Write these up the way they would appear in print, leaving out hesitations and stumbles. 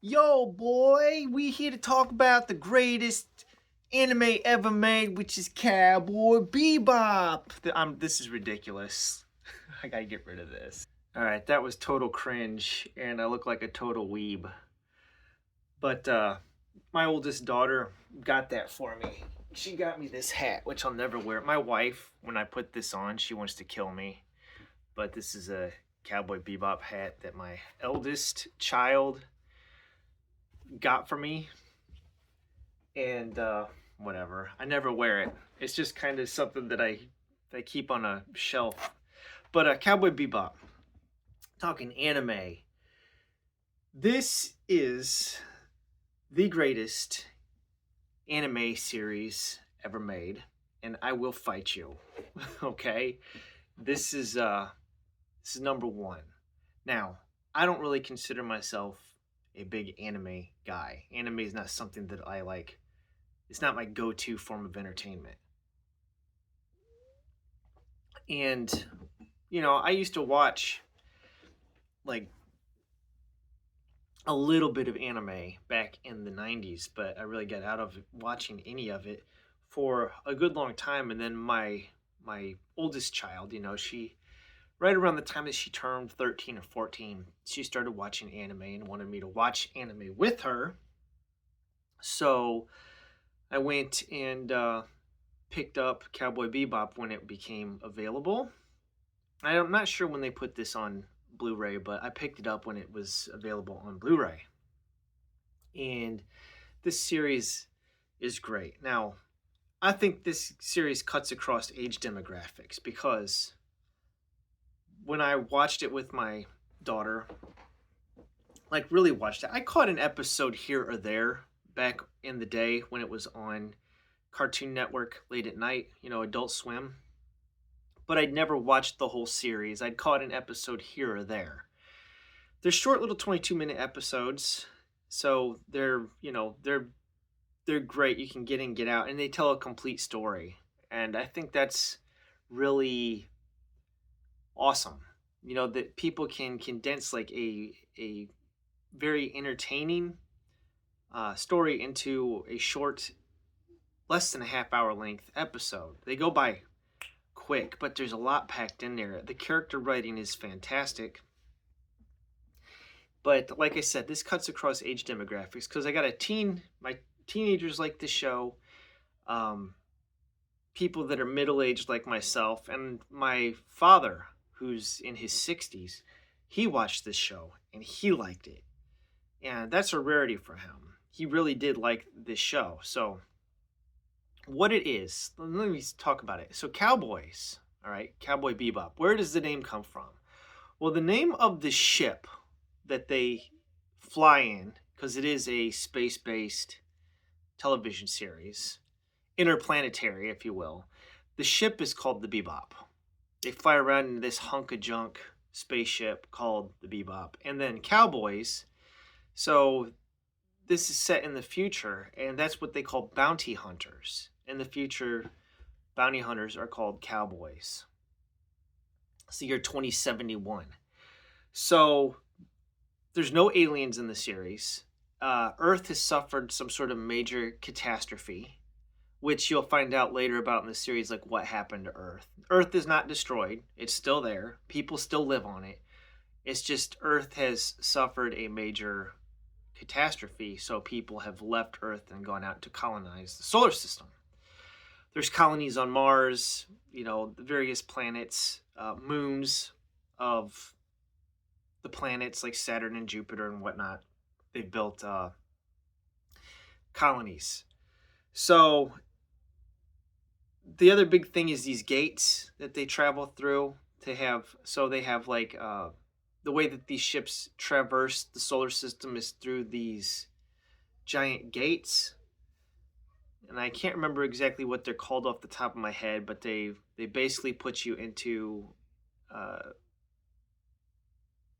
Yo, boy, we here to talk about the greatest anime ever made, which is Cowboy Bebop. This is ridiculous. I gotta get rid of this. All right, that was total cringe, and I look like a total weeb. But my oldest daughter got that for me. She got me this hat, which I'll never wear. My wife, when I put this on, she wants to kill me. But this is a Cowboy Bebop hat that my eldest child got for me, and whatever. I never wear it. It's just kind of something that I keep on a shelf. But Cowboy Bebop, talking anime. This is the greatest anime series ever made, and I will fight you. Okay, this is number one. Now, I don't really consider myself a big anime guy. Anime is not something that I like. It's not my go-to form of entertainment. And I used to watch like a little bit of anime back in the 90s, but I really got out of watching any of it for a good long time. And then my oldest child, she right around the time that she turned 13 or 14, she started watching anime and wanted me to watch anime with her. So I went and picked up Cowboy Bebop when it became available. I'm not sure when they put this on Blu-ray, but I picked it up when it was available on Blu-ray. And this series is great. Now, I think this series cuts across age demographics because when I watched it with my daughter, like really watched it, I caught an episode here or there back in the day when it was on Cartoon Network late at night, Adult Swim. But I'd never watched the whole series. I'd caught an episode here or there. They're short little 22-minute episodes, so they're great. You can get in, get out, and they tell a complete story. And I think that's really awesome. That people can condense like a very entertaining story into a short, less than a half hour length episode. They go by quick, but there's a lot packed in there. The character writing is fantastic. But like I said, this cuts across age demographics because I got my teenagers like the show, people that are middle-aged like myself, and my father, who's in his 60s, he watched this show and he liked it. And that's a rarity for him. He really did like this show. So what it is, let me talk about it. So Cowboys, all right, Cowboy Bebop. Where does the name come from? Well, the name of the ship that they fly in, because it is a space-based television series, interplanetary, if you will. The ship is called the Bebop. They fly around in this hunk of junk spaceship called the Bebop. And then Cowboys, so this is set in the future, and that's what they call bounty hunters. In the future, bounty hunters are called cowboys. It's the year 2071. So there's no aliens in the series. Earth has suffered some sort of major catastrophe, which you'll find out later about in the series, like what happened to Earth. Earth is not destroyed. It's still there. People still live on it. It's just Earth has suffered a major catastrophe, so people have left Earth and gone out to colonize the solar system. There's colonies on Mars, the various planets, moons of the planets like Saturn and Jupiter and whatnot. They've built colonies. So the other big thing is these gates that they travel through they have like the way that these ships traverse the solar system is through these giant gates. And I can't remember exactly what they're called off the top of my head, but they basically put you into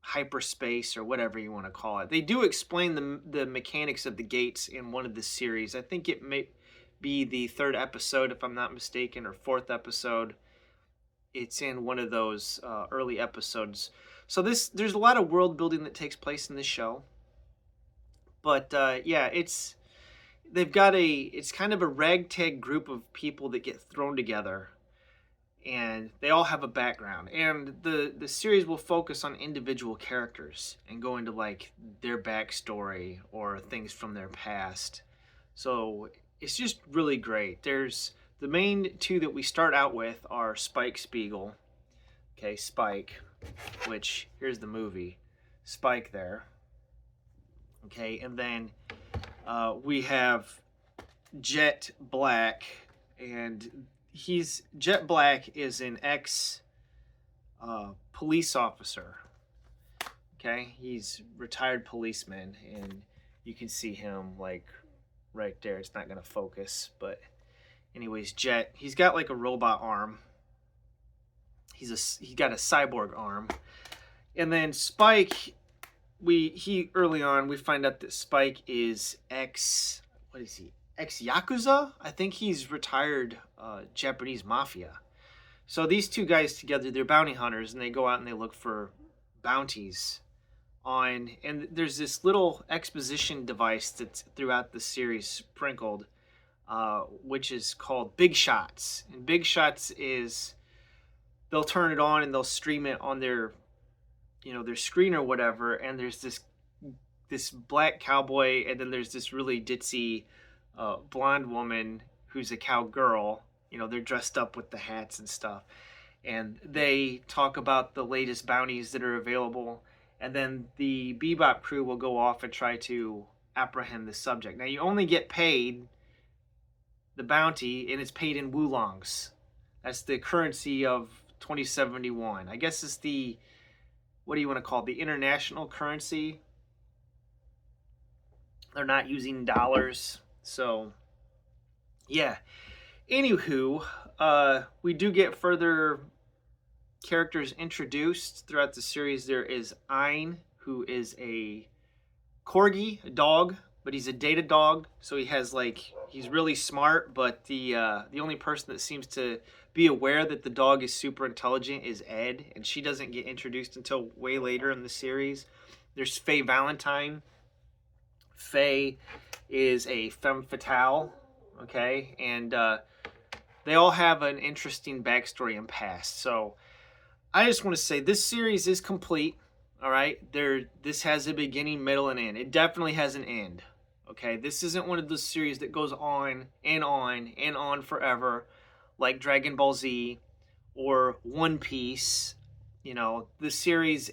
hyperspace or whatever you want to call it. They do explain the mechanics of the gates in one of the series. I think it may be the third episode, if I'm not mistaken, or fourth episode. It's in one of those early episodes. So there's a lot of world building that takes place in this show. But yeah, it's kind of a ragtag group of people that get thrown together, and they all have a background. And the series will focus on individual characters and go into like their backstory or things from their past. So it's just really great. There's the main two that we start out with are Spike Spiegel. Okay, Spike, which here's the movie, Spike there. Okay, and then we have Jet Black, and Jet Black is an ex police officer. Okay, he's retired policeman, and you can see him like right there. It's not gonna focus, but anyways, Jet, he's got like a robot arm. He got a cyborg arm, and then Spike. He early on we find out that Spike is what is he, ex Yakuza? I think he's retired Japanese mafia. So these two guys together, they're bounty hunters, and they go out and they look for bounties on. And there's this little exposition device that's throughout the series sprinkled, which is called Big Shots. And Big Shots is they'll turn it on and they'll stream it on their their screen or whatever, and there's this black cowboy, and then there's this really ditzy blonde woman who's a cowgirl. They're dressed up with the hats and stuff, and they talk about the latest bounties that are available, and then the Bebop crew will go off and try to apprehend the subject. Now you only get paid the bounty, and it's paid in wulongs. That's the currency of 2071. I guess it's the, what do you want to call it, the international currency. They're not using dollars. So yeah, anywho, we do get further characters introduced throughout the series. There is Ein, who is a corgi, a dog, but he's a data dog, so he's really smart, but the only person that seems to be aware that the dog is super intelligent is Ed, and she doesn't get introduced until way later in the series. There's Faye Valentine. Faye is a femme fatale, okay, and they all have an interesting backstory and past. So I just want to say this series is complete. All right, this has a beginning, middle, and end. It definitely has an end. Okay, this isn't one of those series that goes on and on and on forever, like Dragon Ball Z or One Piece. The series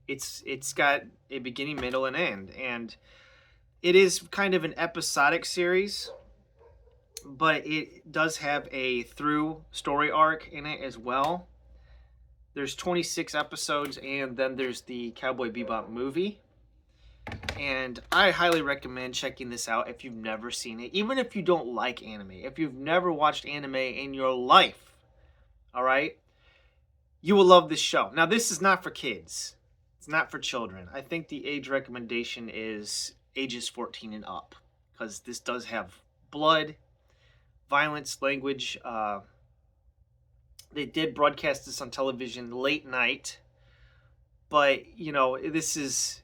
it's got a beginning, middle, and end, and it is kind of an episodic series, but it does have a through story arc in it as well. There's 26 episodes, and then there's the Cowboy Bebop movie. And I highly recommend checking this out if you've never seen it. Even if you don't like anime, if you've never watched anime in your life, all right, you will love this show. Now, this is not for kids. It's not for children. I think the age recommendation is ages 14 and up, because this does have blood, violence, language. They did broadcast this on television late night, but this is,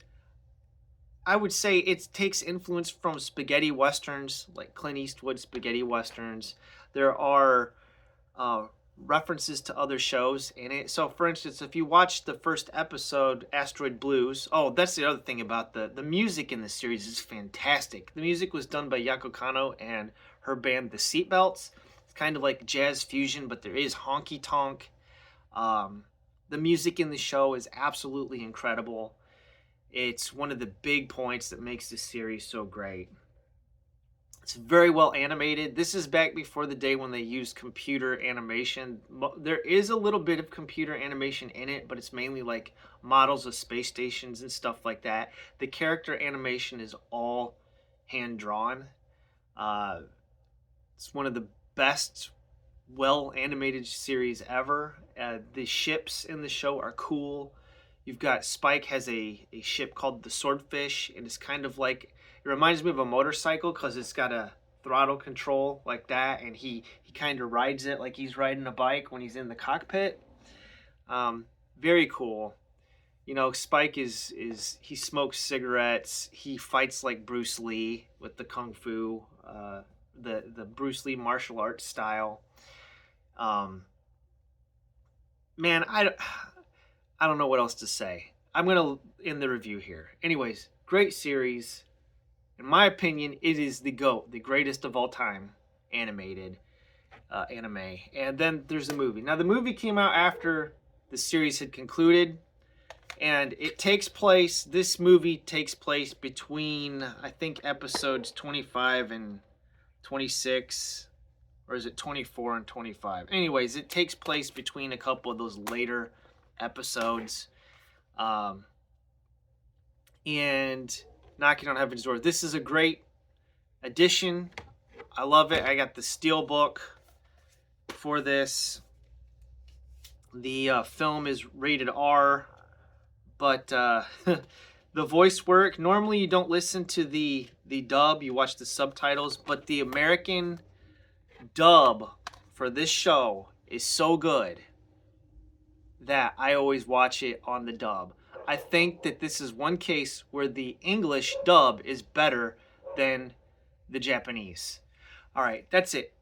I would say it takes influence from spaghetti westerns, like Clint Eastwood spaghetti westerns. There are references to other shows in it. So for instance, if you watch the first episode, Asteroid Blues, that's the other thing about the music in the series is fantastic. The music was done by Yako Kanno and her band The Seatbelts. Kind of like jazz fusion, but there is honky tonk. The music in the show is absolutely incredible. It's one of the big points that makes this series so great. It's very well animated. This is back before the day when they used computer animation. There is a little bit of computer animation in it, but it's mainly like models of space stations and stuff like that. The character animation is all hand drawn. It's one of the best well animated series ever. The ships in the show are cool. You've got Spike has a ship called the Swordfish, and it's kind of like, it reminds me of a motorcycle because it's got a throttle control like that, and he kind of rides it like he's riding a bike when he's in the cockpit. Very cool. You know, Spike is he smokes cigarettes. He fights like Bruce Lee with the kung fu, the Bruce Lee martial arts style. Um, man, I don't know what else to say. I'm gonna end the review here. Anyways, great series. In my opinion, it is the GOAT, the greatest of all time animated anime. And then there's the movie. Now, the movie came out after the series had concluded, and it takes place, this movie takes place between, I think, episodes 25 and 26, or is it 24 and 25? Anyways, it takes place between a couple of those later episodes. And Knocking on Heaven's Door. This is a great addition. I love it. I got the Steelbook for this. The film is rated R, but the voice work, normally you don't listen to the dub, you watch the subtitles, but the American dub for this show is so good that I always watch it on the dub. I think that this is one case where the English dub is better than the Japanese. All right, that's it.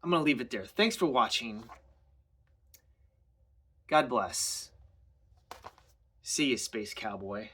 I'm going to leave it there. Thanks for watching. God bless. See you, Space Cowboy.